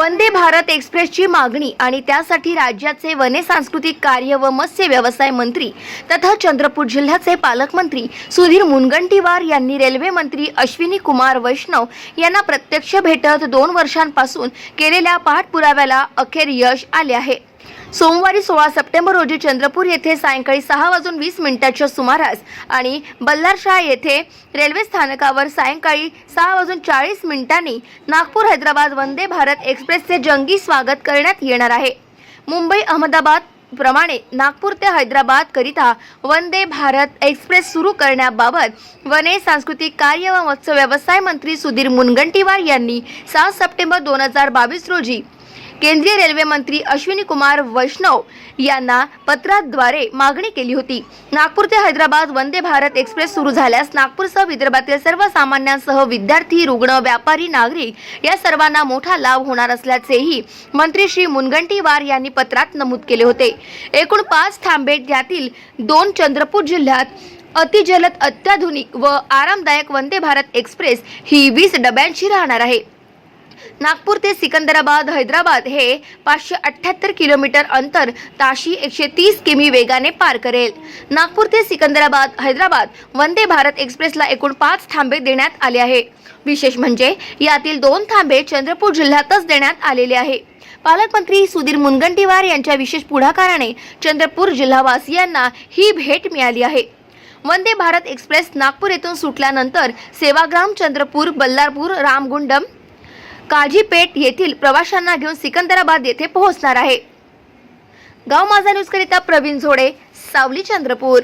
वंदे भारत एक्सप्रेसची मागणी आणि त्यासाठी राज्याचे वने सांस्कृतिक कार्य व मत्स्य व्यवसाय मंत्री तथा चंद्रपूर जिल्ह्याचे पालकमंत्री सुधीर मुनगंटीवार यांनी रेल्वे मंत्री अश्विनी कुमार वैष्णव यांना प्रत्यक्ष भेटत 2 वर्षांपासून केलेल्या पाठपुराव्याला अखेर यश आले आहे। सोमवारी 16 सप्टेंबर रोजी चंद्रपूर येथे सायंकाळी 6:20 सुमारास आणि बल्लारशाह येथे रेल्वे स्थानकावर सायंकाळी 6:40 नागपूर हैदराबाद वंदे भारत एक्सप्रेसचे जंगी स्वागत करण्यात येणार आहे। मुंबई अहमदाबाद प्रमाणे नागपूर ते हैदराबाद करिता वंदे भारत एक्सप्रेस सुरू करण्याबाबत वने सांस्कृतिक कार्य व मत्स्य व्यवसाय मंत्री सुधीर मुनगंटीवार यांनी 7 सप्टेंबर 2022 रोजी केंद्रीय रेल्वे मंत्री अश्विनी कुमार वैष्णव यांना पत्राद्वारे मागणी केली होती। नागपूर ते हैदराबाद वंदे भारत एक्सप्रेस सुरू झाल्यास नागपूरसह विदर्भातील सर्वसामान्यांसह विद्यार्थी, रुग्ण, व्यापारी, नागरिक या सर्वांना मोठा लाभ होणार असल्याचेही मंत्री श्री मुनगंटीवार यांनी पत्रात नमूद केले होते। एकूण 5 थांबे यातील 2 चंद्रपूर जिल्ह्यात अतिजलद, अत्याधुनिक व आरामदायक वंदे भारत एक्सप्रेस ही 20 डब्यांची राहणार आहे। नागपूर ते सिकंदराबाद हैदराबाद हे 578 किलोमीटर अंतर ताशी 130 किमी वेगाने पार करेल। नागपूर ते सिकंदराबाद हैदराबाद वंदे भारत एक्सप्रेसला एकूण 5 थांबे देण्यात आले आहे। विशेष म्हणजे यातील 2 थांबे चंद्रपूर जिल्ह्यातच देण्यात आलेले आहे। पालकमंत्री सुधीर मुनगंटीवार यांच्या विशेष पुढाकाराने चंद्रपूर जिल्हावासियांना ही भेट मिळाली आहे। वंदे भारत एक्सप्रेस नागपूर येथून सुटल्यानंतर सेवाग्राम, चंद्रपूर, बल्लारपूर, रामगुंडम, काजीपेट येथील प्रवाशांना घेऊन सिकंदराबाद येथे पोहोचणार आहे। गाव माझा न्यूज करिता प्रवीण झोडे, सावली, चंद्रपूर।